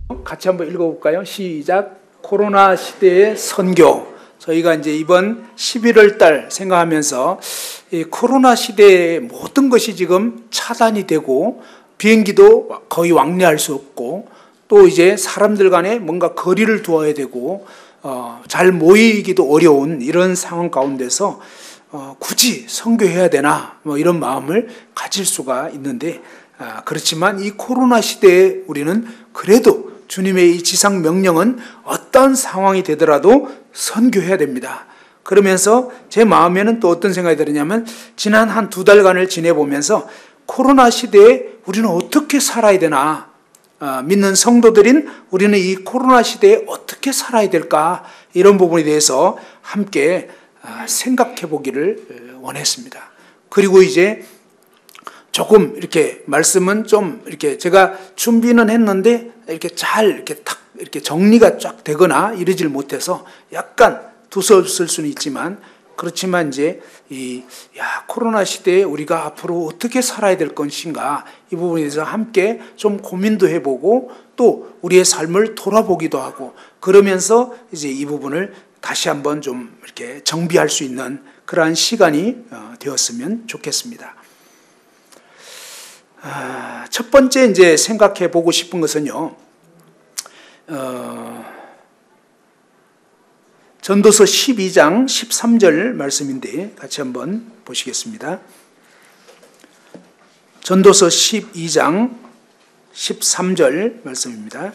같이 한번 읽어볼까요? 시작. 코로나 시대의 선교. 저희가 이제 이번 11월 달 생각하면서 이 코로나 시대에 모든 것이 지금 차단이 되고 비행기도 거의 왕래할 수 없고 또 이제 사람들 간에 뭔가 거리를 두어야 되고 잘 모이기도 어려운 이런 상황 가운데서 굳이 선교해야 되나 뭐 이런 마음을 가질 수가 있는데 그렇지만 이 코로나 시대에 우리는 그래도 주님의 이 지상 명령은 어떤 상황이 되더라도 선교해야 됩니다. 그러면서 제 마음에는 또 어떤 생각이 들었냐면 지난 한 2달간을 지내보면서 코로나 시대에 우리는 어떻게 살아야 되나, 믿는 성도들인 우리는 이 코로나 시대에 어떻게 살아야 될까, 이런 부분에 대해서 함께 생각해 보기를 원했습니다. 그리고 이제 조금 이렇게 말씀은 좀 이렇게 제가 준비는 했는데 이렇게 잘 이렇게 탁 이렇게 정리가 쫙 되거나 이러질 못해서 약간 두서없을 수는 있지만 그렇지만 이제 코로나 시대에 우리가 앞으로 어떻게 살아야 될 것인가 이 부분에 대해서 함께 좀 고민도 해보고 또 우리의 삶을 돌아보기도 하고 그러면서 이제 이 부분을 다시 한번 좀 이렇게 정비할 수 있는 그러한 시간이 되었으면 좋겠습니다. 첫 번째 이제 생각해 보고 싶은 것은요, 전도서 12장 13절 말씀인데 같이 한번 보시겠습니다. 전도서 12장 13절 말씀입니다.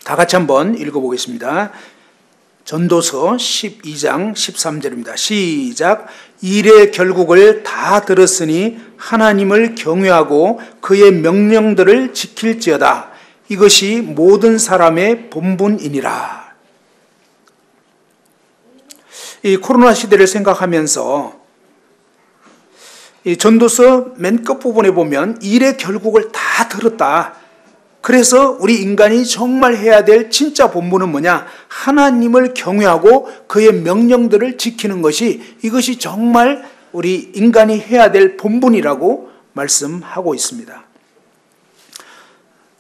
다 같이 한번 읽어보겠습니다. 전도서 12장 13절입니다. 시작. 일의 결국을 다 들었으니 하나님을 경외하고 그의 명령들을 지킬지어다. 이것이 모든 사람의 본분이니라. 이 코로나 시대를 생각하면서 이 전도서 맨 끝부분에 보면 일의 결국을 다 들었다. 그래서 우리 인간이 정말 해야 될 진짜 본분은 뭐냐? 하나님을 경외하고 그의 명령들을 지키는 것이 이것이 정말 우리 인간이 해야 될 본분이라고 말씀하고 있습니다.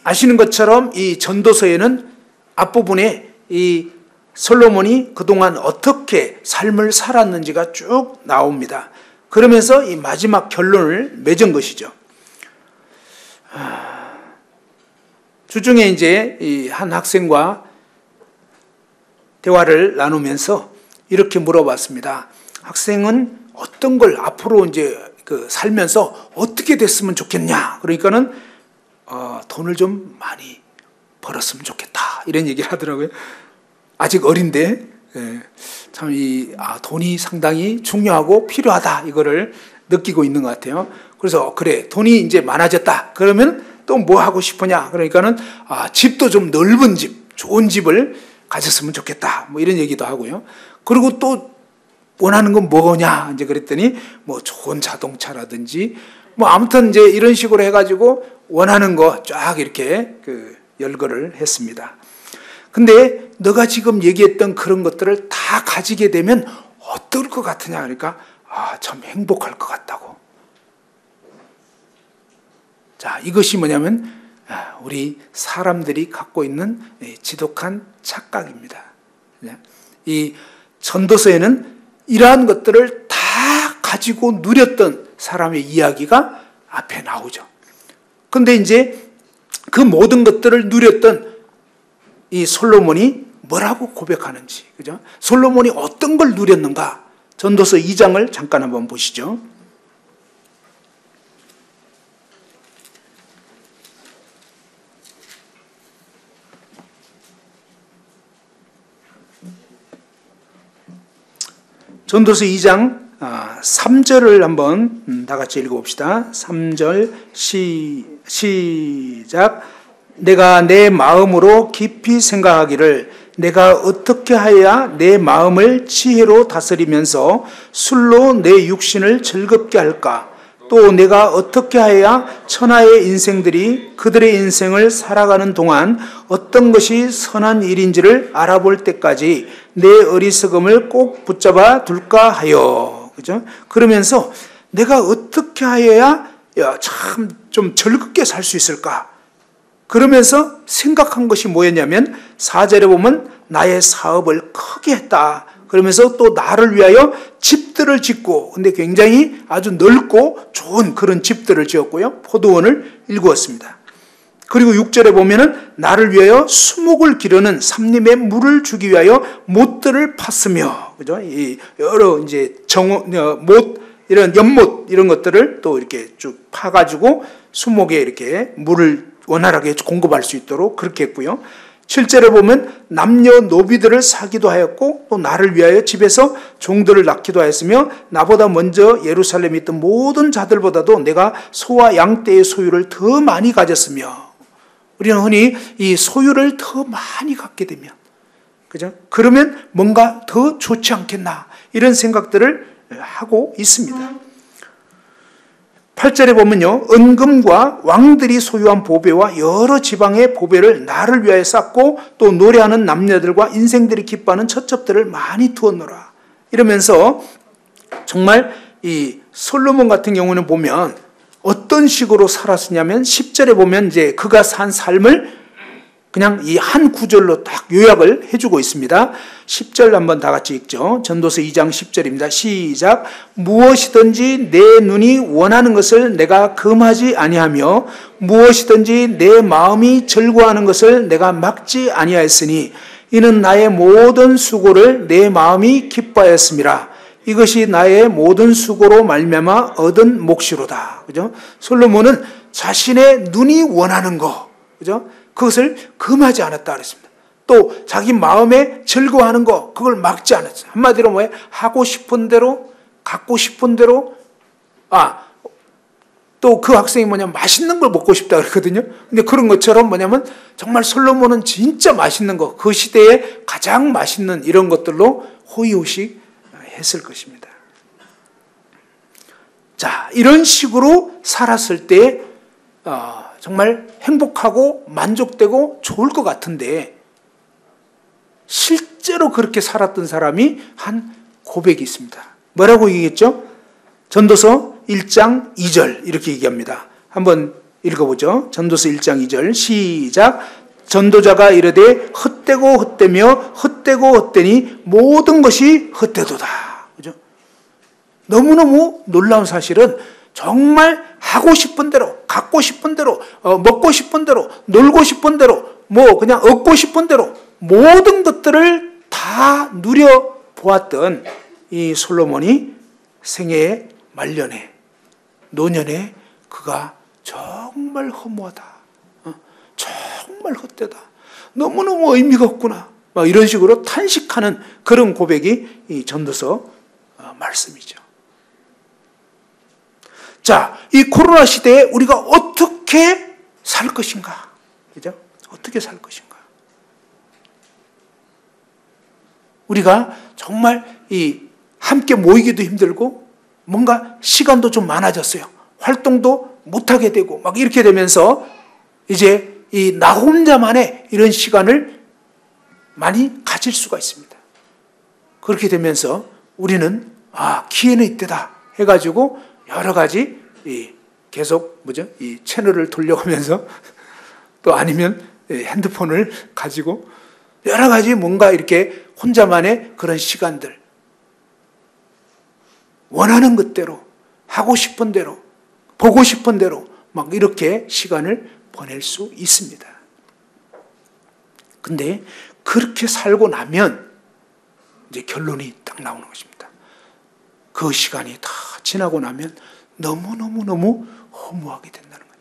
아시는 것처럼 이 전도서에는 앞부분에 이 솔로몬이 그동안 어떻게 삶을 살았는지가 쭉 나옵니다. 그러면서 이 마지막 결론을 맺은 것이죠. 주중에 이제 이 한 학생과 대화를 나누면서 이렇게 물어봤습니다. 학생은 어떤 걸 앞으로 이제 살면서 어떻게 됐으면 좋겠냐? 그러니까는 돈을 좀 많이 벌었으면 좋겠다. 이런 얘기를 하더라고요. 아직 어린데 참 돈이 상당히 중요하고 필요하다. 이거를 느끼고 있는 것 같아요. 그래서 그래, 돈이 이제 많아졌다. 그러면 또 뭐 하고 싶으냐? 그러니까는 집도 좀 넓은 집, 좋은 집을 가졌으면 좋겠다. 뭐 이런 얘기도 하고요. 그리고 또 원하는 건 뭐냐? 이제 그랬더니 뭐 좋은 자동차라든지 뭐 아무튼 이제 이런 식으로 해가지고 원하는 거 쫙 이렇게 열거를 했습니다. 근데 너가 지금 얘기했던 그런 것들을 다 가지게 되면 어떨 것 같으냐? 그러니까 참 행복할 것 같다고. 자, 이것이 뭐냐면 우리 사람들이 갖고 있는 지독한 착각입니다. 이 전도서에는 이러한 것들을 다 가지고 누렸던 사람의 이야기가 앞에 나오죠. 그런데 이제 그 모든 것들을 누렸던 이 솔로몬이 뭐라고 고백하는지, 그죠? 솔로몬이 어떤 걸 누렸는가? 전도서 2장을 잠깐 한번 보시죠. 전도서 2장 3절을 한번 다 같이 읽어봅시다. 3절 시작. 내가 내 마음으로 깊이 생각하기를 내가 어떻게 하여야 내 마음을 지혜로 다스리면서 술로 내 육신을 즐겁게 할까? 또 내가 어떻게 하여야 천하의 인생들이 그들의 인생을 살아가는 동안 어떤 것이 선한 일인지를 알아볼 때까지 내 어리석음을 꼭 붙잡아 둘까 하여. 그죠? 그러면서 내가 어떻게 하여야 야, 참 좀 즐겁게 살 수 있을까? 그러면서 생각한 것이 뭐였냐면 4절에 보면 나의 사업을 크게 했다. 그러면서 또 나를 위하여 집들을 짓고, 근데 굉장히 아주 넓고 좋은 그런 집들을 지었고요. 포도원을 일구었습니다. 그리고 6절에 보면은 나를 위하여 수목을 기르는 삼림의 물을 주기 위하여 못들을 팠으며, 그죠? 이 여러 이제 못, 이런 연못, 이런 것들을 또 이렇게 쭉 파가지고 수목에 이렇게 물을 원활하게 공급할 수 있도록 그렇게 했고요. 7절에 보면 남녀노비들을 사기도 하였고 또 나를 위하여 집에서 종들을 낳기도 하였으며 나보다 먼저 예루살렘에 있던 모든 자들보다도 내가 소와 양떼의 소유를 더 많이 가졌으며, 우리는 흔히 이 소유를 더 많이 갖게 되면, 그죠? 그러면 뭔가 더 좋지 않겠나, 이런 생각들을 하고 있습니다. 8절에 보면요, 은금과 왕들이 소유한 보배와 여러 지방의 보배를 나를 위하여 쌓고 또 노래하는 남녀들과 인생들이 기뻐하는 처첩들을 많이 두었노라. 이러면서 정말 이 솔로몬 같은 경우는 보면 어떤 식으로 살았느냐면 10절에 보면 이제 그가 산 삶을 그냥 이 한 구절로 딱 요약을 해주고 있습니다. 10절 한번 다 같이 읽죠. 전도서 2장 10절입니다. 시작. 무엇이든지 내 눈이 원하는 것을 내가 금하지 아니하며 무엇이든지 내 마음이 즐거워하는 것을 내가 막지 아니하였으니 이는 나의 모든 수고를 내 마음이 기뻐하였음이라. 이것이 나의 모든 수고로 말미암아 얻은 몫이로다. 그죠? 솔로몬은 자신의 눈이 원하는 거, 그죠? 그것을 금하지 않았다 그랬습니다. 또 자기 마음에 즐거워하는 거, 그걸 막지 않았어요. 한마디로 뭐예요? 하고 싶은 대로, 갖고 싶은 대로. 또 그 학생이 뭐냐면 맛있는 걸 먹고 싶다 그랬거든요. 근데 그런 것처럼 뭐냐면 정말 솔로몬은 진짜 맛있는 거, 그 시대에 가장 맛있는 이런 것들로 호의호식 했을 것입니다. 자, 이런 식으로 살았을 때 정말 행복하고 만족되고 좋을 것 같은데 실제로 그렇게 살았던 사람이 한 고백이 있습니다. 뭐라고 얘기했죠? 전도서 1장 2절 이렇게 얘기합니다. 한번 읽어보죠. 전도서 1장 2절 시작. 전도자가 이르되 헛되고 헛되며 헛되고 헛되니 모든 것이 헛되도다. 그죠? 너무너무 놀라운 사실은 정말 하고 싶은 대로, 갖고 싶은 대로, 먹고 싶은 대로, 놀고 싶은 대로, 뭐 그냥 얻고 싶은 대로 모든 것들을 다 누려보았던 이 솔로몬이 생애의 말년에, 노년에 그가 정말 허무하다, 정말 헛되다, 너무너무 의미가 없구나, 막 이런 식으로 탄식하는 그런 고백이 이 전도서 말씀이죠. 자, 이 코로나 시대에 우리가 어떻게 살 것인가? 그죠? 어떻게 살 것인가? 우리가 정말 이 함께 모이기도 힘들고 뭔가 시간도 좀 많아졌어요. 활동도 못하게 되고 막 이렇게 되면서 이제 이 나 혼자만의 이런 시간을 많이 가질 수가 있습니다. 그렇게 되면서 우리는 기회는 이때다 해가지고 여러 가지 계속 이 채널을 돌려가면서 또 아니면 핸드폰을 가지고 여러 가지 뭔가 이렇게 혼자만의 그런 시간들, 원하는 것대로, 하고 싶은 대로, 보고 싶은 대로 막 이렇게 시간을 보낼 수 있습니다. 근데 그렇게 살고 나면 이제 결론이 딱 나오는 것입니다. 그 시간이 다 지나고 나면 너무너무너무 허무하게 된다는 거예요.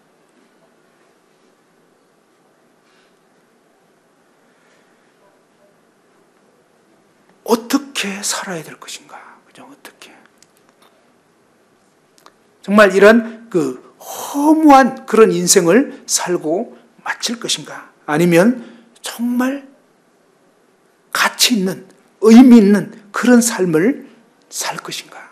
어떻게 살아야 될 것인가? 그죠? 어떻게? 정말 이런 그 허무한 그런 인생을 살고 마칠 것인가? 아니면 정말 가치 있는, 의미 있는 그런 삶을 살 것인가?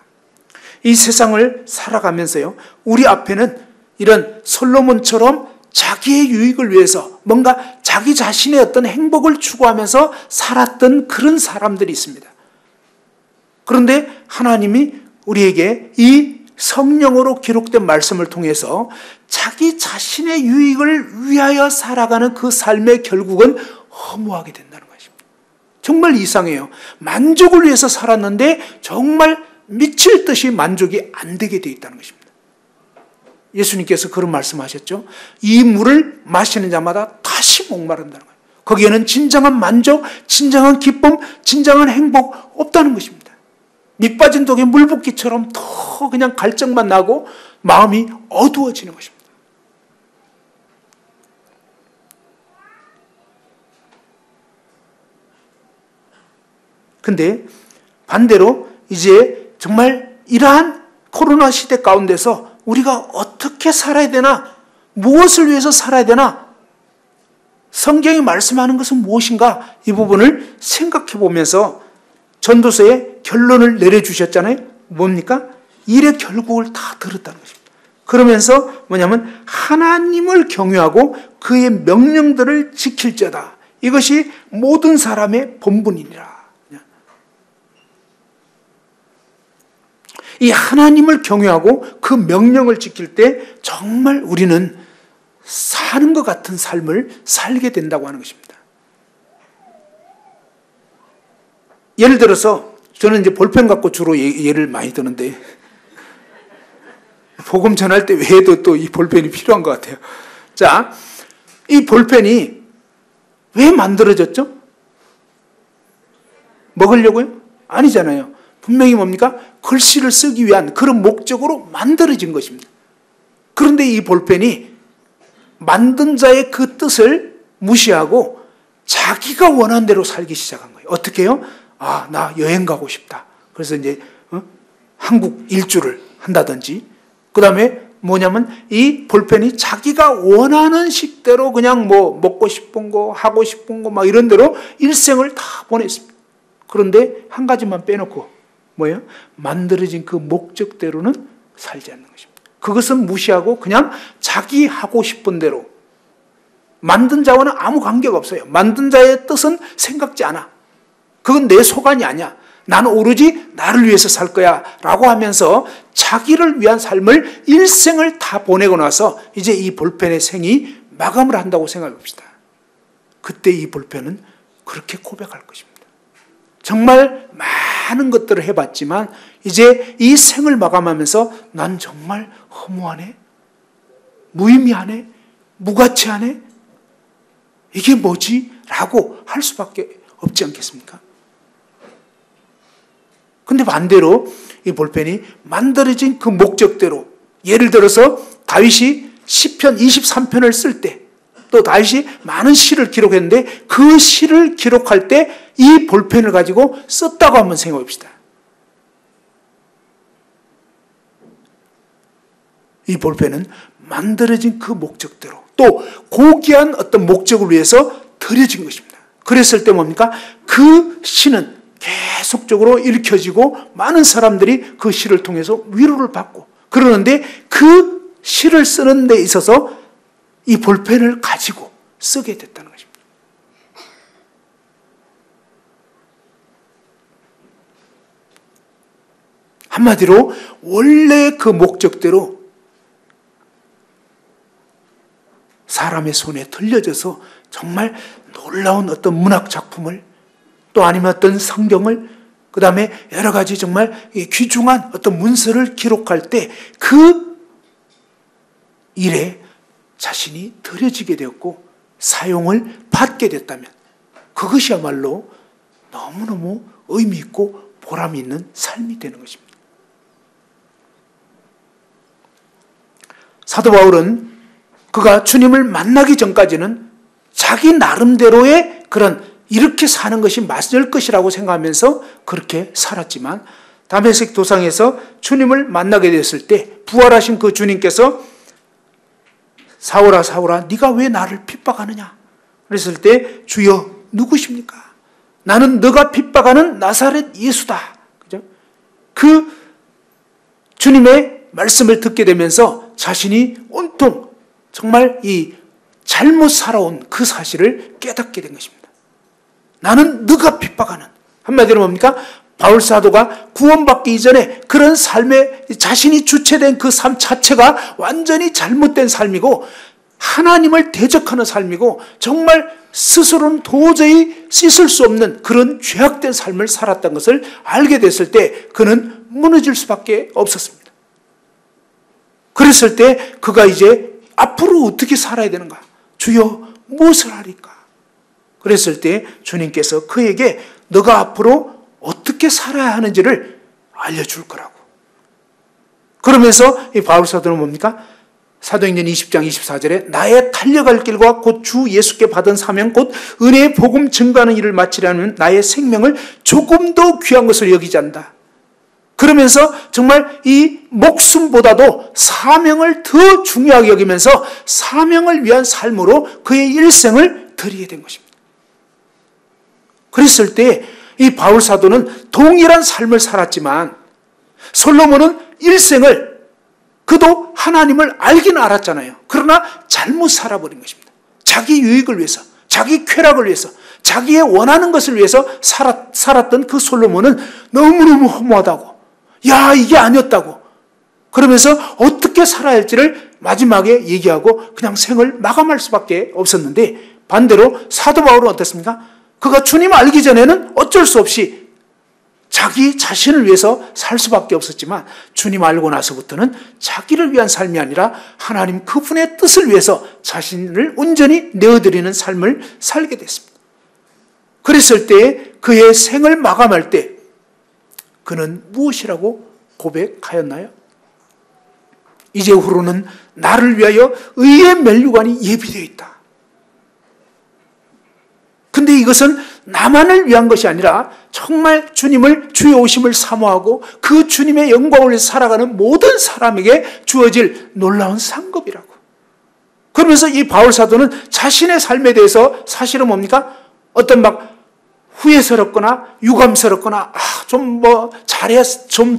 이 세상을 살아가면서요, 우리 앞에는 이런 솔로몬처럼 자기의 유익을 위해서 뭔가 자기 자신의 어떤 행복을 추구하면서 살았던 그런 사람들이 있습니다. 그런데 하나님이 우리에게 이 성령으로 기록된 말씀을 통해서 자기 자신의 유익을 위하여 살아가는 그 삶의 결국은 허무하게 된다는 것입니다. 정말 이상해요. 만족을 위해서 살았는데 정말 미칠 듯이 만족이 안 되게 돼 있다는 것입니다. 예수님께서 그런 말씀하셨죠. 이 물을 마시는 자마다 다시 목마른다는 거예요. 거기에는 진정한 만족, 진정한 기쁨, 진정한 행복 없다는 것입니다. 밑 빠진 독에 물 붓기처럼 더 그냥 갈증만 나고 마음이 어두워지는 것입니다. 근데 반대로 이제 정말 이러한 코로나 시대 가운데서 우리가 어떻게 살아야 되나, 무엇을 위해서 살아야 되나, 성경이 말씀하는 것은 무엇인가, 이 부분을 생각해 보면서 전도서에 결론을 내려주셨잖아요. 뭡니까? 일의 결국을 다 들었다는 것입니다. 그러면서 뭐냐면 하나님을 경외하고 그의 명령들을 지킬자다. 이것이 모든 사람의 본분이니라. 이 하나님을 경외하고 그 명령을 지킬 때 정말 우리는 사는 것 같은 삶을 살게 된다고 하는 것입니다. 예를 들어서 저는 이제 볼펜 갖고 주로 예를 많이 드는데 복음 전할 때 외에도 또 이 볼펜이 필요한 것 같아요. 자, 이 볼펜이 왜 만들어졌죠? 먹으려고요? 아니잖아요. 분명히 뭡니까? 글씨를 쓰기 위한 그런 목적으로 만들어진 것입니다. 그런데 이 볼펜이 만든 자의 그 뜻을 무시하고 자기가 원하는 대로 살기 시작한 거예요. 어떻게 해요? 아, 나 여행 가고 싶다. 그래서 이제 한국 일주를 한다든지, 그 다음에 뭐냐면 이 볼펜이 자기가 원하는 식대로 그냥 뭐 먹고 싶은 거, 하고 싶은 거 막 이런 대로 일생을 다 보냈습니다. 그런데 한 가지만 빼놓고 뭐예요? 만들어진 그 목적대로는 살지 않는 것입니다. 그것은 무시하고 그냥 자기 하고 싶은 대로, 만든 자와는 아무 관계가 없어요. 만든 자의 뜻은 생각지 않아. 그건 내 소관이 아니야. 나는 오로지 나를 위해서 살 거야 라고 하면서 자기를 위한 삶을 일생을 다 보내고 나서 이제 이 볼펜의 생이 마감을 한다고 생각해 봅시다. 그때 이 볼펜은 그렇게 고백할 것입니다. 정말 많은 것들을 해봤지만 이제 이 생을 마감하면서 난 정말 허무하네, 무의미하네, 무가치하네, 이게 뭐지? 라고 할 수밖에 없지 않겠습니까? 근데 반대로 이 볼펜이 만들어진 그 목적대로, 예를 들어서 다윗이 시편 23편을 쓸 때, 또 다윗이 많은 시를 기록했는데 그 시를 기록할 때 이 볼펜을 가지고 썼다고 한번 생각해 봅시다. 이 볼펜은 만들어진 그 목적대로, 또 고귀한 어떤 목적을 위해서 들여진 것입니다. 그랬을 때 뭡니까? 그 시는 계속적으로 읽혀지고 많은 사람들이 그 시를 통해서 위로를 받고 그러는데, 그 시를 쓰는 데 있어서 이 볼펜을 가지고 쓰게 됐다는 것입니다. 한마디로 원래 그 목적대로 사람의 손에 들려져서 정말 놀라운 어떤 문학 작품을, 또 아니면 어떤 성경을, 그 다음에 여러 가지 정말 귀중한 어떤 문서를 기록할 때 그 일에 자신이 들여지게 되었고 사용을 받게 됐다면 그것이야말로 너무너무 의미 있고 보람이 있는 삶이 되는 것입니다. 사도 바울은 그가 주님을 만나기 전까지는 자기 나름대로의 그런 이렇게 사는 것이 맞을 것이라고 생각하면서 그렇게 살았지만 다메섹 도상에서 주님을 만나게 됐을 때 부활하신 그 주님께서 사울아 사울아 네가 왜 나를 핍박하느냐 그랬을 때 주여 누구십니까? 나는 너가 핍박하는 나사렛 예수다. 그죠? 그 주님의 말씀을 듣게 되면서 자신이 온통 정말 이 잘못 살아온 그 사실을 깨닫게 된 것입니다. 나는 너가 핍박하는, 한마디로 뭡니까? 바울 사도가 구원받기 이전에 그런 삶에 자신이 주체된 그 삶 자체가 완전히 잘못된 삶이고 하나님을 대적하는 삶이고 정말 스스로는 도저히 씻을 수 없는 그런 죄악된 삶을 살았던 것을 알게 됐을 때 그는 무너질 수밖에 없었습니다. 그랬을 때 그가 이제 앞으로 어떻게 살아야 되는가? 주여 무엇을 하리까? 그랬을 때 주님께서 그에게 너가 앞으로 어떻게 살아야 하는지를 알려줄 거라고. 그러면서 이 바울 사도는 뭡니까? 사도행전 20장 24절에 나의 달려갈 길과 곧 주 예수께 받은 사명 곧 은혜의 복음 증거하는 일을 마치려면 나의 생명을 조금 더 귀한 것을 여기지 않는다. 그러면서 정말 이 목숨보다도 사명을 더 중요하게 여기면서 사명을 위한 삶으로 그의 일생을 드리게 된 것입니다. 그랬을 때 이 바울 사도는 동일한 삶을 살았지만 솔로몬은 일생을 그도 하나님을 알기는 알았잖아요. 그러나 잘못 살아버린 것입니다. 자기 유익을 위해서, 자기 쾌락을 위해서, 자기의 원하는 것을 위해서 살았던 그 솔로몬은 너무너무 허무하다고, 야 이게 아니었다고 그러면서 어떻게 살아야 할지를 마지막에 얘기하고 그냥 생을 마감할 수밖에 없었는데 반대로 사도 바울은 어땠습니까? 그가 주님 알기 전에는 어쩔 수 없이 자기 자신을 위해서 살 수밖에 없었지만 주님 알고 나서부터는 자기를 위한 삶이 아니라 하나님 그분의 뜻을 위해서 자신을 온전히 내어드리는 삶을 살게 됐습니다. 그랬을 때 그의 생을 마감할 때 그는 무엇이라고 고백하였나요? 이제후로는 나를 위하여 의의 면류관이 예비되어 있다. 근데 이것은 나만을 위한 것이 아니라 정말 주님을 주의 오심을 사모하고 그 주님의 영광을 위해서 살아가는 모든 사람에게 주어질 놀라운 상급이라고. 그러면서 이 바울 사도는 자신의 삶에 대해서 사실은 뭡니까? 어떤 막 후회스럽거나 유감스럽거나 좀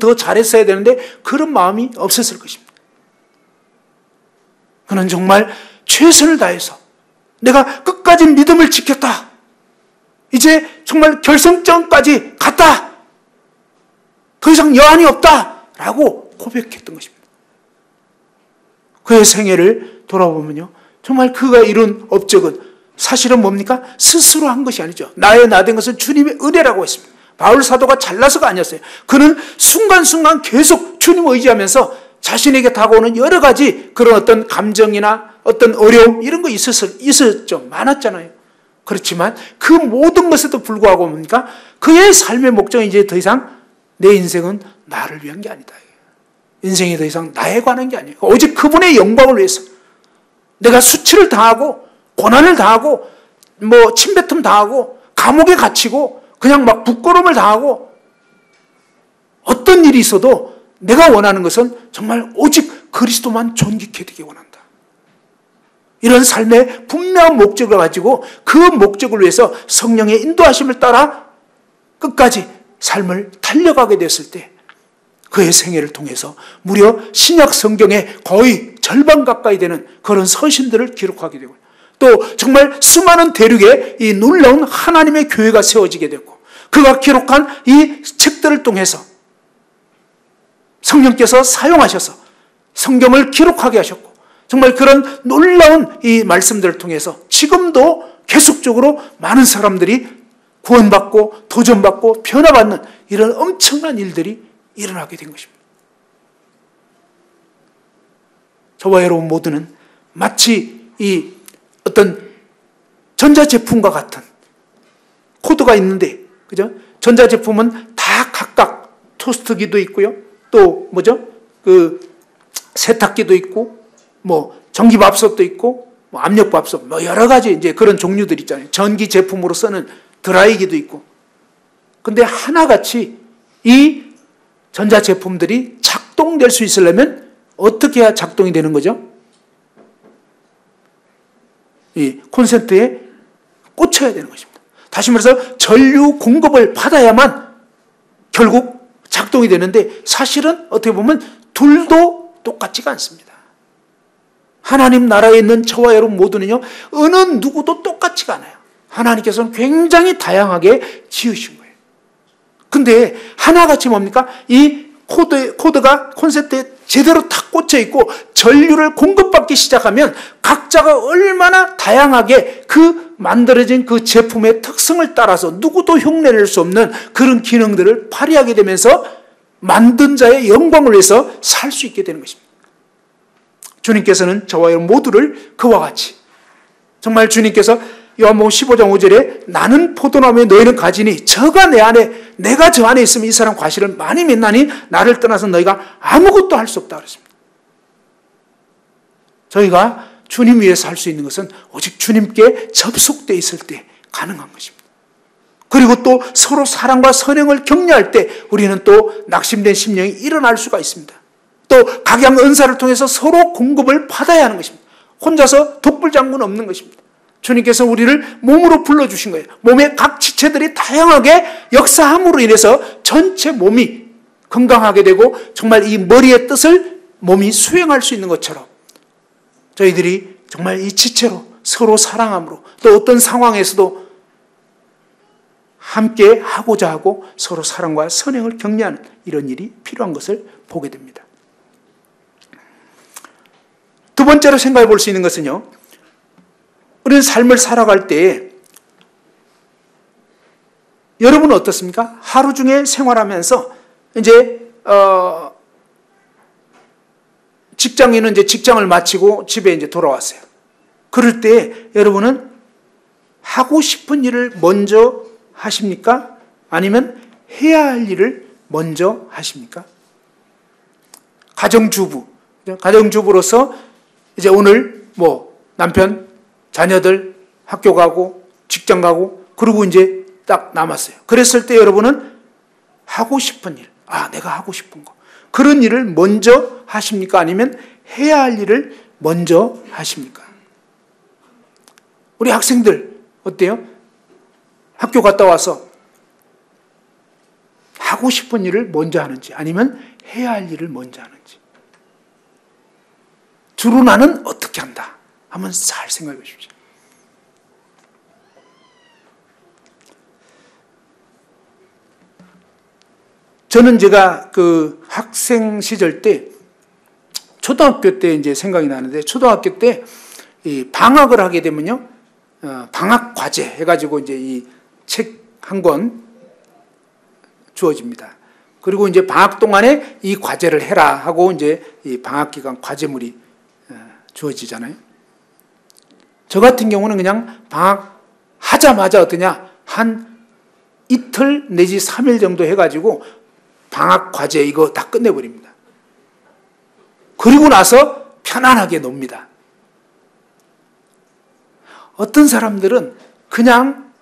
더 잘했어야 되는데 그런 마음이 없었을 것입니다. 그는 정말 최선을 다해서 내가 끝까지 믿음을 지켰다. 이제 정말 결승점까지 갔다. 더 이상 여한이 없다. 라고 고백했던 것입니다. 그의 생애를 돌아보면요. 정말 그가 이룬 업적은 사실은 뭡니까? 스스로 한 것이 아니죠. 나의 나된 것은 주님의 은혜라고 했습니다. 바울 사도가 잘나서가 아니었어요. 그는 순간순간 계속 주님 의지하면서 자신에게 다가오는 여러 가지 그런 어떤 감정이나 어떤 어려움 이런 거 있었죠. 많았잖아요. 그렇지만 그 모든 것에도 불구하고 뭡니까? 그의 삶의 목적은 이제 더 이상 내 인생은 나를 위한 게 아니다. 인생이 더 이상 나에 관한 게 아니에요. 오직 그분의 영광을 위해서 내가 수치를 당하고 고난을 당하고 침뱉음 당하고 감옥에 갇히고 그냥 막 부끄러움을 당하고 어떤 일이 있어도 내가 원하는 것은 정말 오직 그리스도만 존귀케 되기 원한다. 이런 삶의 분명한 목적을 가지고 그 목적을 위해서 성령의 인도하심을 따라 끝까지 삶을 달려가게 됐을 때 그의 생애를 통해서 무려 신약 성경의 거의 절반 가까이 되는 그런 서신들을 기록하게 되고 또 정말 수많은 대륙에 이 놀라운 하나님의 교회가 세워지게 됐고 그가 기록한 이 책들을 통해서 성령께서 사용하셔서 성경을 기록하게 하셨고 정말 그런 놀라운 이 말씀들을 통해서 지금도 계속적으로 많은 사람들이 구원받고 도전받고 변화받는 이런 엄청난 일들이 일어나게 된 것입니다. 저와 여러분 모두는 마치 이 어떤 전자제품과 같은 코드가 있는데, 그죠? 전자제품은 다 각각 토스트기도 있고요. 또 세탁기도 있고 전기밥솥도 있고 압력밥솥 여러 가지 이제 그런 종류들 있잖아요. 전기 제품으로 쓰는 드라이기도 있고. 근데 하나같이 이 전자제품들이 작동될 수 있으려면 어떻게 해야 작동이 되는 거죠? 이 콘센트에 꽂혀야 되는 것입니다. 다시 말해서 전류 공급을 받아야만 결국 작동이 되는데 사실은 어떻게 보면 둘도 똑같지가 않습니다. 하나님 나라에 있는 저와 여러분 모두는요, 어느 누구도 똑같지가 않아요. 하나님께서는 굉장히 다양하게 지으신 거예요. 근데 하나같이 뭡니까? 이 코드가 콘센트에 제대로 탁 꽂혀 있고 전류를 공급받기 시작하면 각자가 얼마나 다양하게 그 만들어진 그 제품의 특성을 따라서 누구도 흉내낼 수 없는 그런 기능들을 발휘하게 되면서 만든 자의 영광을 위해서 살 수 있게 되는 것입니다. 주님께서는 저와 여러분 모두를 그와 같이 정말 주님께서 요한복음 15장 5절에 나는 포도나무에 너희는 가지니 저가 내 안에 내가 저 안에 있으면 이 사람 과실을 많이 맺나니 나를 떠나서 너희가 아무것도 할 수 없다 그랬습니다. 저희가 주님 위에서 할 수 있는 것은 오직 주님께 접속되어 있을 때 가능한 것입니다. 그리고 또 서로 사랑과 선행을 격려할 때 우리는 또 낙심된 심령이 일어날 수가 있습니다. 또 각양 은사를 통해서 서로 공급을 받아야 하는 것입니다. 혼자서 독불장군 없는 것입니다. 주님께서 우리를 몸으로 불러주신 거예요. 몸의 각 지체들이 다양하게 역사함으로 인해서 전체 몸이 건강하게 되고 정말 이 머리의 뜻을 몸이 수행할 수 있는 것처럼 저희들이 정말 이 지체로 서로 사랑함으로 또 어떤 상황에서도 함께 하고자 하고 서로 사랑과 선행을 격려하는 이런 일이 필요한 것을 보게 됩니다. 두 번째로 생각해 볼 수 있는 것은요. 우리는 삶을 살아갈 때 여러분은 어떻습니까? 하루 중에 생활하면서 이제 직장인은 이제 직장을 마치고 집에 이제 돌아왔어요. 그럴 때 여러분은 하고 싶은 일을 먼저 하십니까? 아니면 해야 할 일을 먼저 하십니까? 가정주부로서 이제 오늘 뭐 남편 자녀들 학교 가고 직장 가고 그리고 이제 딱 남았어요. 그랬을 때 여러분은 하고 싶은 일, 내가 하고 싶은 거 그런 일을 먼저 하십니까? 아니면 해야 할 일을 먼저 하십니까? 우리 학생들 어때요? 학교 갔다 와서 하고 싶은 일을 먼저 하는지 아니면 해야 할 일을 먼저 하는지 주로 나는 어떻게 한다? 한번 잘 생각해 보십시오. 저는 제가 그 학생 시절 때 초등학교 때 이제 생각이 나는데 초등학교 때 이 방학을 하게 되면요. 방학 과제 해가지고 이제 이 책 한 권 주어집니다. 그리고 이제 방학 동안에 이 과제를 해라 하고 이제 이 방학 기간 과제물이 주어지잖아요. 저 같은 경우는 그냥 방학 하자마자 어떠냐 한 이틀 내지 3일 정도 해가지고 방학 과제 이거 다 끝내버립니다. 그리고 나서 편안하게 놉니다. 어떤 사람들은 그냥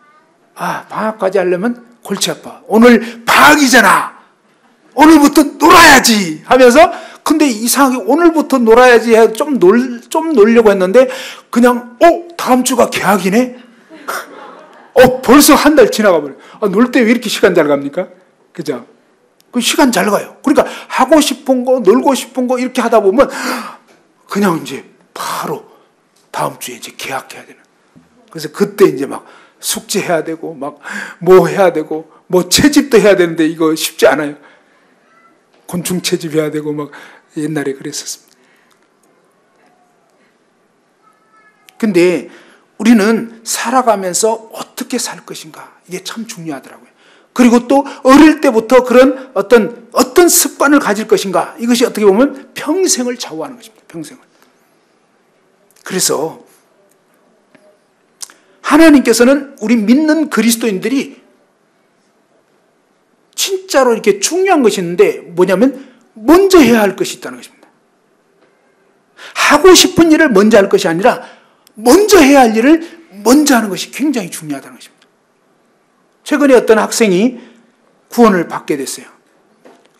방학 과제 하려면 골치 아파. 오늘 방학이잖아. 오늘부터 놀아야지 하면서 근데 이상하게 오늘부터 놀아야지 해서 좀 놀려고 했는데 그냥 다음 주가 개학이네. 벌써 한 달 지나가 버려. 놀 때 왜 이렇게 시간 잘 갑니까? 그죠? 그 시간 잘 가요. 그러니까 하고 싶은 거, 놀고 싶은 거 이렇게 하다 보면 그냥 이제 바로 다음 주에 이제 개학해야 되는. 그래서 그때 이제 막 숙제해야 되고 막 뭐 해야 되고 뭐 채집도 해야 되는데 이거 쉽지 않아요. 곤충 채집해야 되고 막 옛날에 그랬었습니다. 근데 우리는 살아가면서 어떻게 살 것인가 이게 참 중요하더라고요. 그리고 또 어릴 때부터 그런 어떤 습관을 가질 것인가 이것이 어떻게 보면 평생을 좌우하는 것입니다. 평생을. 그래서 하나님께서는 우리 믿는 그리스도인들이 진짜로 이렇게 중요한 것이 있는데 뭐냐면 먼저 해야 할 것이 있다는 것입니다. 하고 싶은 일을 먼저 할 것이 아니라 먼저 해야 할 일을 먼저 하는 것이 굉장히 중요하다는 것입니다. 최근에 어떤 학생이 구원을 받게 됐어요.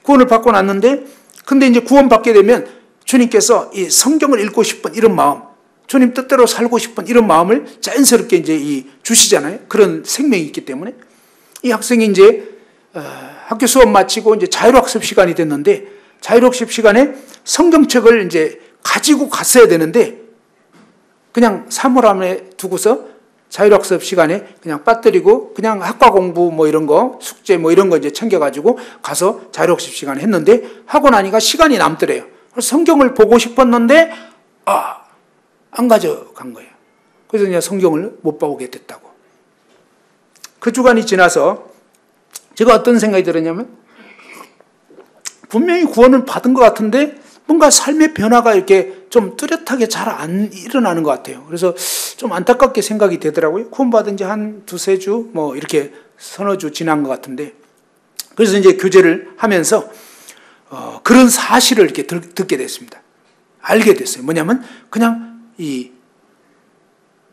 구원을 받고 났는데 근데 이제 구원받게 되면 주님께서 이 성경을 읽고 싶은 이런 마음 주님 뜻대로 살고 싶은 이런 마음을 자연스럽게 이제 주시잖아요. 그런 생명이 있기 때문에 이 학생이 이제 학교 수업 마치고 이제 자율학습 시간이 됐는데 자율학습 시간에 성경책을 이제 가지고 갔어야 되는데 그냥 사물 안에 두고서 자율학습 시간에 그냥 빠뜨리고 그냥 학과 공부 뭐 이런 거, 숙제 뭐 이런 거 이제 챙겨가지고 가서 자율학습 시간에 했는데 하고 나니까 시간이 남더래요. 그래서 성경을 보고 싶었는데 안 가져간 거예요. 그래서 그냥 성경을 못 보게 됐다고. 그 주간이 지나서 제가 어떤 생각이 들었냐면 분명히 구원을 받은 것 같은데 뭔가 삶의 변화가 이렇게 좀 뚜렷하게 잘 안 일어나는 것 같아요. 그래서 좀 안타깝게 생각이 되더라고요. 구원받은 지 한 두세 주, 뭐 이렇게 서너 주 지난 것 같은데. 그래서 이제 교제를 하면서 그런 사실을 이렇게 듣게 됐습니다. 알게 됐어요. 뭐냐면 그냥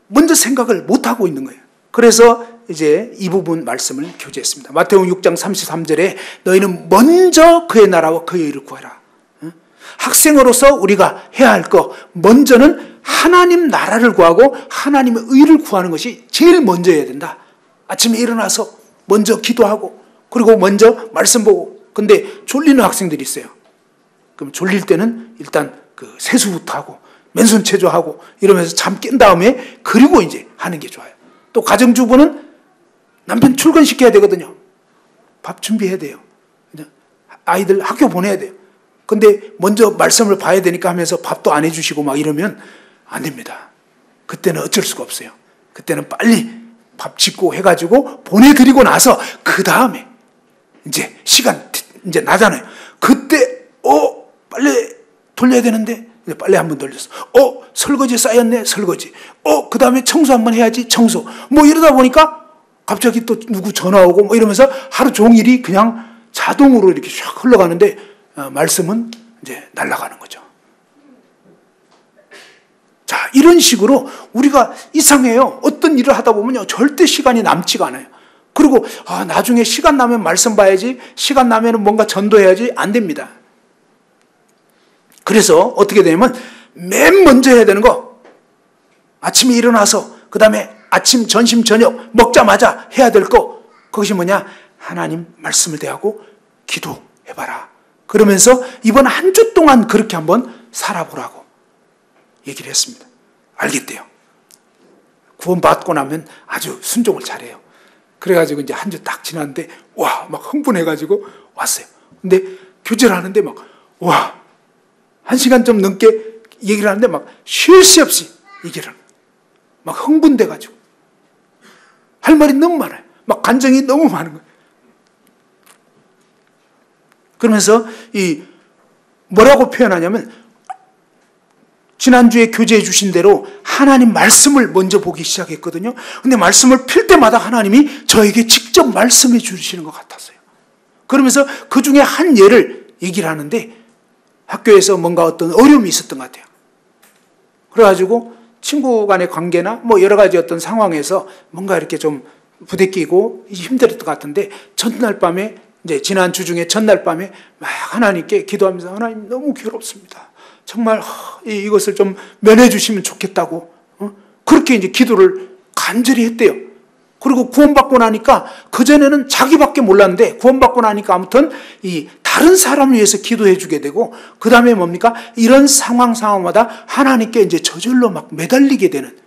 먼저 생각을 못 하고 있는 거예요. 그래서 이제 이 부분 말씀을 교제했습니다. 마태복음 6장 33절에 너희는 먼저 그의 나라와 그의 의를 구하라. 학생으로서 우리가 해야 할 거 먼저는 하나님 나라를 구하고 하나님의 의를 구하는 것이 제일 먼저 해야 된다. 아침에 일어나서 먼저 기도하고 그리고 먼저 말씀 보고. 근데 졸리는 학생들이 있어요. 그럼 졸릴 때는 일단 그 세수부터 하고 맨손 체조하고 이러면서 잠 깬 다음에 그리고 이제 하는 게 좋아요. 또 가정주부는 남편 출근시켜야 되거든요. 밥 준비해야 돼요. 아이들 학교 보내야 돼요. 근데 먼저 말씀을 봐야 되니까 하면서 밥도 안 해주시고 막 이러면 안 됩니다. 그때는 어쩔 수가 없어요. 그때는 빨리 밥 짓고 해가지고 보내드리고 나서 그 다음에 이제 시간 이제 나잖아요. 그때 빨리 돌려야 되는데 빨리 한번 돌렸어. 설거지 쌓였네. 설거지. 그 다음에 청소 한번 해야지. 청소. 뭐 이러다 보니까 갑자기 또 누구 전화 오고 뭐 이러면서 하루 종일이 그냥 자동으로 이렇게 샥 흘러가는데 말씀은 이제 날아가는 거죠. 자, 이런 식으로 우리가 이상해요. 어떤 일을 하다 보면요. 절대 시간이 남지가 않아요. 그리고 나중에 시간 나면 말씀 봐야지. 시간 나면 뭔가 전도해야지. 안 됩니다. 그래서 어떻게 되냐면 맨 먼저 해야 되는 거 아침에 일어나서 그 다음에 아침, 점심, 저녁 먹자마자 해야 될 거 그것이 뭐냐? 하나님 말씀을 대하고 기도해봐라. 그러면서 이번 한 주 동안 그렇게 한번 살아보라고 얘기를 했습니다. 알겠대요. 구원받고 나면 아주 순종을 잘해요. 그래가지고 이제 한 주 딱 지났는데 막 흥분해가지고 왔어요. 근데 교제를 하는데 막 1시간 좀 넘게 얘기를 하는데 막 쉴 새 없이 얘기를 막 흥분돼가지고 할 말이 너무 많아요. 막 감정이 너무 많은 거예요. 그러면서 뭐라고 표현하냐면 지난주에 교제해 주신 대로 하나님 말씀을 먼저 보기 시작했거든요. 근데 말씀을 필 때마다 하나님이 저에게 직접 말씀해 주시는 것 같았어요. 그러면서 그 중에 한 예를 얘기를 하는데 학교에서 뭔가 어떤 어려움이 있었던 것 같아요. 그래가지고 친구 간의 관계나 뭐 여러 가지 어떤 상황에서 뭔가 이렇게 좀 부대끼고 힘들었던 것 같은데 전날 밤에 이제 지난 주 중에 전날 밤에 막 하나님께 기도하면서 하나님 너무 괴롭습니다. 정말 이것을 좀 면해 주시면 좋겠다고 그렇게 이제 기도를 간절히 했대요. 그리고 구원받고 나니까 그전에는 자기밖에 몰랐는데 구원받고 나니까 아무튼 다른 사람을 위해서 기도해 주게 되고 그 다음에 뭡니까? 이런 상황마다 하나님께 이제 저절로 막 매달리게 되는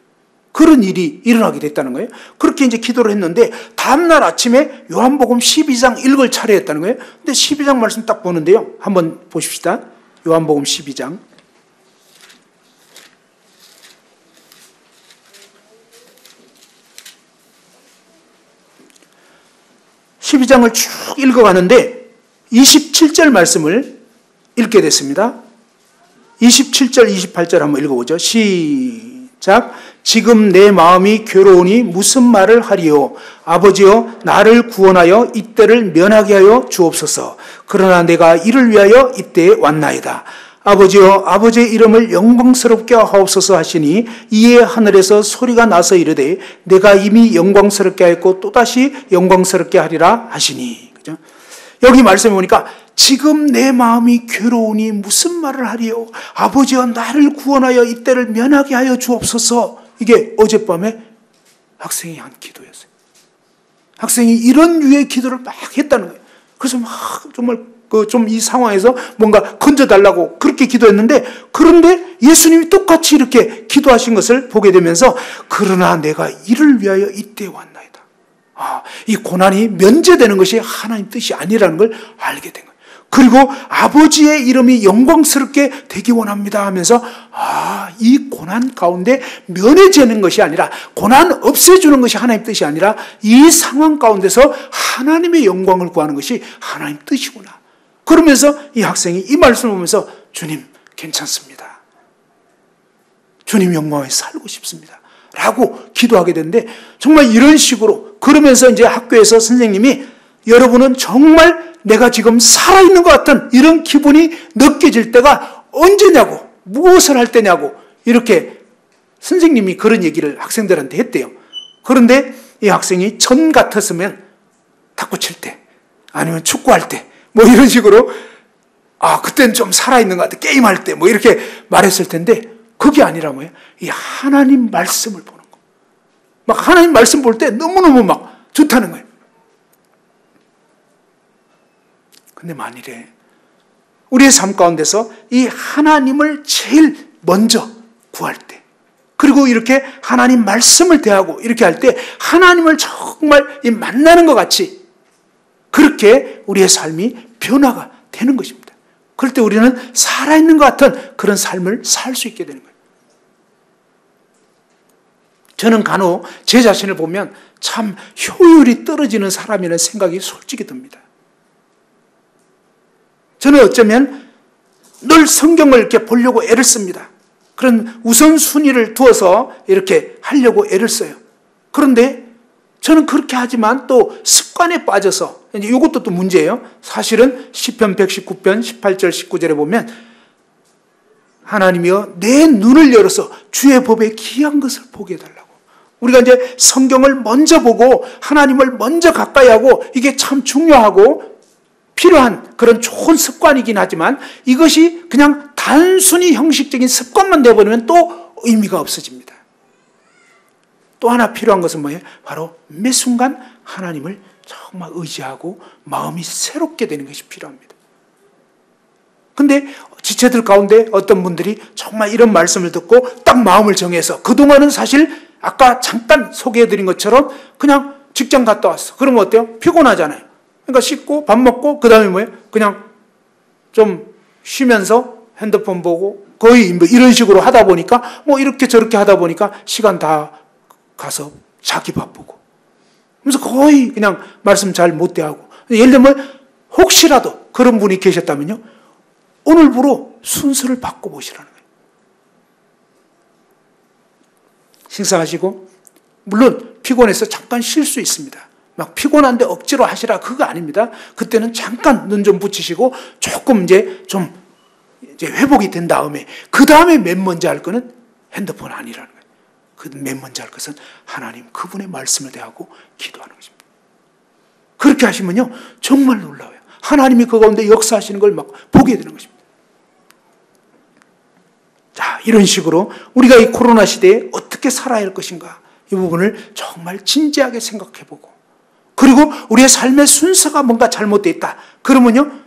그런 일이 일어나게 됐다는 거예요. 그렇게 이제 기도를 했는데 다음날 아침에 요한복음 12장 읽을 차례였다는 거예요. 근데 12장 말씀 딱 보는데요. 한번 보십시다. 요한복음 12장. 12장을 쭉 읽어가는데 27절 말씀을 읽게 됐습니다. 27절, 28절 한번 읽어보죠. 시작. 지금 내 마음이 괴로우니 무슨 말을 하리요. 아버지여 나를 구원하여 이때를 면하게 하여 주옵소서. 그러나 내가 이를 위하여 이때에 왔나이다. 아버지여 아버지의 이름을 영광스럽게 하옵소서 하시니 이에 하늘에서 소리가 나서 이르되 내가 이미 영광스럽게 하였고 또다시 영광스럽게 하리라 하시니. 그죠? 여기 말씀해 보니까 지금 내 마음이 괴로우니 무슨 말을 하리요. 아버지여 나를 구원하여 이때를 면하게 하여 주옵소서. 이게 어젯밤에 학생이 한 기도였어요. 학생이 이런 류의 기도를 막 했다는 거예요. 그래서 막 정말 좀 이 상황에서 뭔가 건져달라고 그렇게 기도했는데, 그런데 예수님이 똑같이 이렇게 기도하신 것을 보게 되면서, 그러나 내가 이를 위하여 이때에 왔나이다. 이 고난이 면제되는 것이 하나님 뜻이 아니라는 걸 알게 된 거예요. 그리고 아버지의 이름이 영광스럽게 되기 원합니다 하면서, 이 고난 가운데 면해지는 것이 아니라, 고난 없애주는 것이 하나님 뜻이 아니라, 이 상황 가운데서 하나님의 영광을 구하는 것이 하나님 뜻이구나. 그러면서 이 학생이 이 말씀을 보면서, 주님 괜찮습니다, 주님 영광에 살고 싶습니다 라고 기도하게 되는데, 정말 이런 식으로, 그러면서 이제 학교에서 선생님이, 여러분은 정말 내가 지금 살아있는 것 같은 이런 기분이 느껴질 때가 언제냐고, 무엇을 할 때냐고, 이렇게 선생님이 그런 얘기를 학생들한테 했대요. 그런데 이 학생이 전 같았으면 탁구 칠 때, 아니면 축구할 때, 뭐 이런 식으로, 그때는 좀 살아있는 것 같아, 게임할 때, 뭐 이렇게 말했을 텐데, 그게 아니라 뭐예요? 이 하나님 말씀을 보는 거. 막 하나님 말씀 볼 때 너무너무 막 좋다는 거예요. 근데 만일에 우리의 삶 가운데서 이 하나님을 제일 먼저 구할 때, 그리고 이렇게 하나님 말씀을 대하고 이렇게 할 때 하나님을 정말 만나는 것 같이 그렇게 우리의 삶이 변화가 되는 것입니다. 그럴 때 우리는 살아있는 것 같은 그런 삶을 살 수 있게 되는 거예요. 저는 간혹 제 자신을 보면 참 효율이 떨어지는 사람이라는 생각이 솔직히 듭니다. 저는 어쩌면 늘 성경을 이렇게 보려고 애를 씁니다. 그런 우선순위를 두어서 이렇게 하려고 애를 써요. 그런데 저는 그렇게 하지만 또 습관에 빠져서, 이제 이것도 또 문제예요. 사실은 시편 119편 18절 19절에 보면, 하나님이여 내 눈을 열어서 주의 법에 귀한 것을 보게 해달라고. 우리가 이제 성경을 먼저 보고 하나님을 먼저 가까이 하고, 이게 참 중요하고 필요한 그런 좋은 습관이긴 하지만, 이것이 그냥 단순히 형식적인 습관만 되어버리면 또 의미가 없어집니다. 또 하나 필요한 것은 뭐예요? 바로 매 순간 하나님을 정말 의지하고 마음이 새롭게 되는 것이 필요합니다. 근데 지체들 가운데 어떤 분들이 정말 이런 말씀을 듣고 딱 마음을 정해서, 그동안은 사실 아까 잠깐 소개해드린 것처럼 그냥 직장 갔다 왔어. 그러면 어때요? 피곤하잖아요. 그러니까 씻고 밥 먹고 그 다음에 뭐예요? 그냥 좀 쉬면서 핸드폰 보고 거의 뭐 이런 식으로 하다 보니까, 뭐 이렇게 저렇게 하다 보니까 시간 다 가서 자기 바쁘고, 그래서 거의 그냥 말씀 잘 못 대하고. 예를 들면 혹시라도 그런 분이 계셨다면요, 오늘부로 순서를 바꿔보시라는 거예요. 식사하시고, 물론 피곤해서 잠깐 쉴 수 있습니다. 막 피곤한데 억지로 하시라, 그거 아닙니다. 그때는 잠깐 눈 좀 붙이시고 조금 이제 회복이 된 다음에, 그 다음에 맨 먼저 할 거는 핸드폰 아니라는 거예요. 그 맨 먼저 할 것은 하나님 그분의 말씀을 대하고 기도하는 것입니다. 그렇게 하시면요 정말 놀라워요. 하나님이 그 가운데 역사하시는 걸 막 보게 되는 것입니다. 자, 이런 식으로 우리가 이 코로나 시대에 어떻게 살아야 할 것인가, 이 부분을 정말 진지하게 생각해보고, 그리고 우리의 삶의 순서가 뭔가 잘못되어 있다. 그러면요,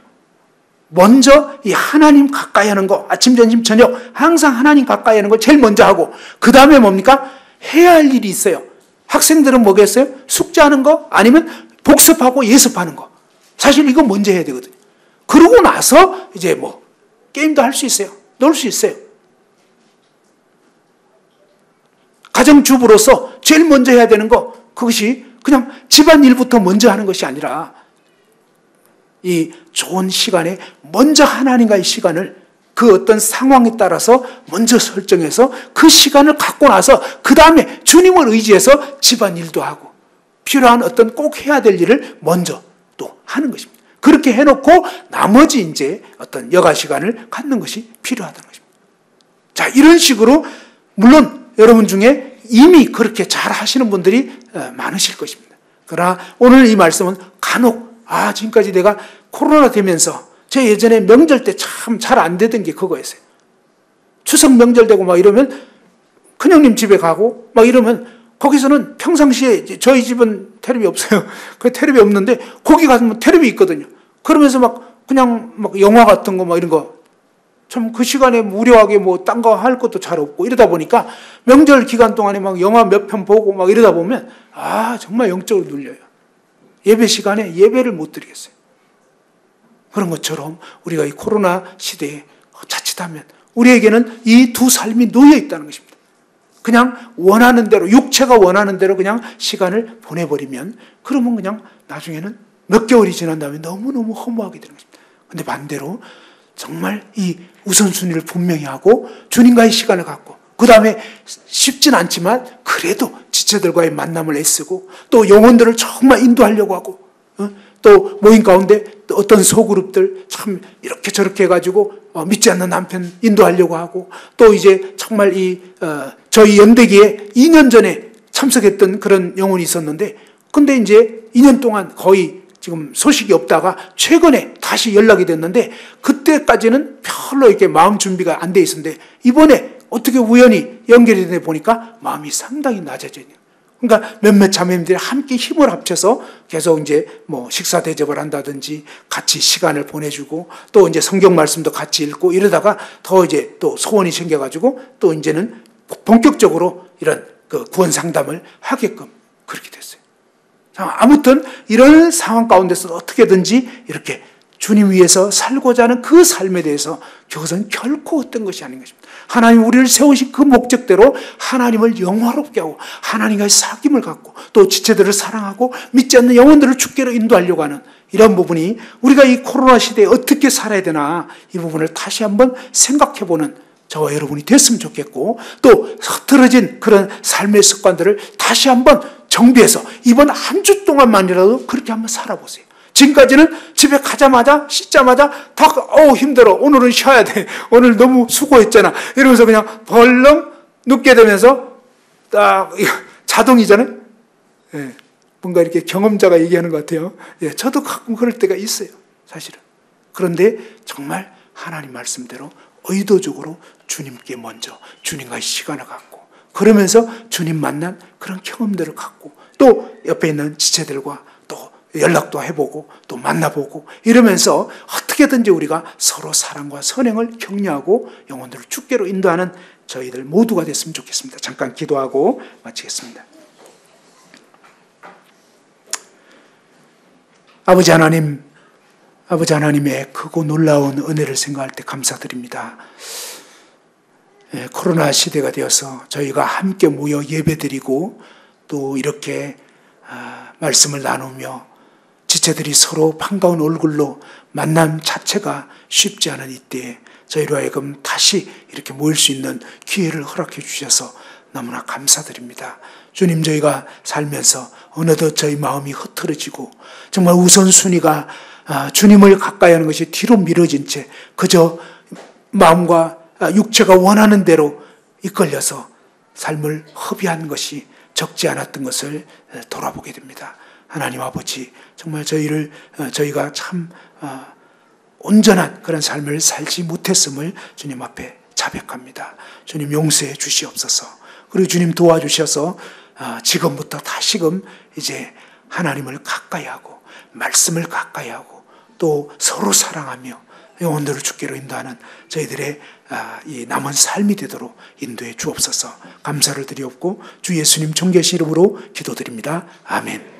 먼저 이 하나님 가까이 하는 거, 아침, 점심, 저녁 항상 하나님 가까이 하는 걸 제일 먼저 하고, 그 다음에 뭡니까? 해야 할 일이 있어요. 학생들은 뭐겠어요? 숙제하는 거, 아니면 복습하고 예습하는 거. 사실 이거 먼저 해야 되거든요. 그러고 나서 이제 뭐 게임도 할 수 있어요. 놀 수 있어요. 가정주부로서 제일 먼저 해야 되는 거, 그것이 그냥 집안일부터 먼저 하는 것이 아니라, 이 좋은 시간에 먼저 하나님과의 시간을 그 어떤 상황에 따라서 먼저 설정해서 그 시간을 갖고 나서 그 다음에 주님을 의지해서 집안일도 하고 필요한 어떤 꼭 해야 될 일을 먼저 또 하는 것입니다. 그렇게 해놓고 나머지 이제 어떤 여가 시간을 갖는 것이 필요하다는 것입니다. 자, 이런 식으로 물론 여러분 중에 이미 그렇게 잘 하시는 분들이 많으실 것입니다. 그러나 오늘 이 말씀은 간혹, 지금까지 내가 코로나 되면서 제 예전에 명절 때 참 잘 안 되던 게 그거였어요. 추석 명절 되고 막 이러면 큰형님 집에 가고 막 이러면, 거기서는 평상시에 저희 집은 텔레비 없어요. 그 텔레비 없는데 거기 가면 텔레비 있거든요. 그러면서 막 그냥 막 영화 같은 거 막 이런 거 참 그 시간에 무료하게 뭐 딴 거 할 것도 잘 없고 이러다 보니까 명절 기간 동안에 막 영화 몇 편 보고 막 이러다 보면 정말 영적으로 눌려요. 예배 시간에 예배를 못 드리겠어요. 그런 것처럼 우리가 이 코로나 시대에 자칫하면 우리에게는 이 두 삶이 놓여 있다는 것입니다. 그냥 원하는 대로, 육체가 원하는 대로 그냥 시간을 보내버리면 그러면 그냥 나중에는 몇 개월이 지난 다음에 너무너무 허무하게 되는 것입니다. 근데 반대로 정말 이 우선순위를 분명히 하고 주님과의 시간을 갖고 그 다음에 쉽진 않지만 그래도 지체들과의 만남을 애쓰고 또 영혼들을 정말 인도하려고 하고 또 모임 가운데 또 어떤 소그룹들 참 이렇게 저렇게 해가지고 믿지 않는 남편 인도하려고 하고 또 이제 정말 저희 연대기에 2년 전에 참석했던 그런 영혼이 있었는데 근데 이제 2년 동안 거의 지금 소식이 없다가 최근에 다시 연락이 됐는데 그때까지는 별로 이렇게 마음 준비가 안 돼 있었는데 이번에 어떻게 우연히 연결이 돼 보니까 마음이 상당히 낮아져요. 그러니까 몇몇 자매님들이 함께 힘을 합쳐서 계속 이제 뭐 식사 대접을 한다든지 같이 시간을 보내주고 또 이제 성경 말씀도 같이 읽고 이러다가 더 이제 또 소원이 생겨가지고 또 이제는 본격적으로 이런 그 구원 상담을 하게끔 그렇게 됐어요. 아무튼 이런 상황 가운데서 어떻게든지 이렇게 주님 위해서 살고자 하는 그 삶에 대해서 그것은 결코 어떤 것이 아닌 것입니다. 하나님 우리를 세우신 그 목적대로 하나님을 영화롭게 하고 하나님과의 사귐을 갖고 또 지체들을 사랑하고 믿지 않는 영혼들을 주께로 인도하려고 하는 이런 부분이 우리가 이 코로나 시대에 어떻게 살아야 되나 이 부분을 다시 한번 생각해보는 저와 여러분이 됐으면 좋겠고 또 흐트러진 그런 삶의 습관들을 다시 한번 정비해서 이번 한 주 동안만이라도 그렇게 한번 살아보세요. 지금까지는 집에 가자마자 씻자마자 다 힘들어 오늘은 쉬어야 돼 오늘 너무 수고했잖아 이러면서 그냥 벌렁 눕게 되면서 딱 자동이잖아요. 예, 뭔가 이렇게 경험자가 얘기하는 것 같아요. 예, 저도 가끔 그럴 때가 있어요 사실은. 그런데 정말 하나님 말씀대로 의도적으로 주님께 먼저 주님과의 시간을 갖고 그러면서 주님 만난 그런 경험들을 갖고 또 옆에 있는 지체들과 또 연락도 해보고 또 만나보고 이러면서 어떻게든지 우리가 서로 사랑과 선행을 격려하고 영혼들을 주께로 인도하는 저희들 모두가 됐으면 좋겠습니다. 잠깐 기도하고 마치겠습니다. 아버지 하나님의 크고 놀라운 은혜를 생각할 때 감사드립니다. 코로나 시대가 되어서 저희가 함께 모여 예배드리고 또 이렇게 말씀을 나누며 지체들이 서로 반가운 얼굴로 만남 자체가 쉽지 않은 이때에 저희로 하여금 다시 이렇게 모일 수 있는 기회를 허락해 주셔서 너무나 감사드립니다. 주님, 저희가 살면서 어느덧 저희 마음이 흐트러지고 정말 우선순위가 주님을 가까이 하는 것이 뒤로 미뤄진 채 그저 마음과 육체가 원하는 대로 이끌려서 삶을 허비한 것이 적지 않았던 것을 돌아보게 됩니다. 하나님 아버지, 정말 저희가 참 온전한 그런 삶을 살지 못했음을 주님 앞에 자백합니다. 주님 용서해 주시옵소서. 그리고 주님 도와주셔서 지금부터 다시금 이제 하나님을 가까이 하고 말씀을 가까이 하고 또 서로 사랑하며 영혼들을 주께로 인도하는 저희들의 이 남은 삶이 되도록 인도해 주옵소서. 감사를 드리옵고 주 예수님 존귀하신 이름으로 기도드립니다. 아멘.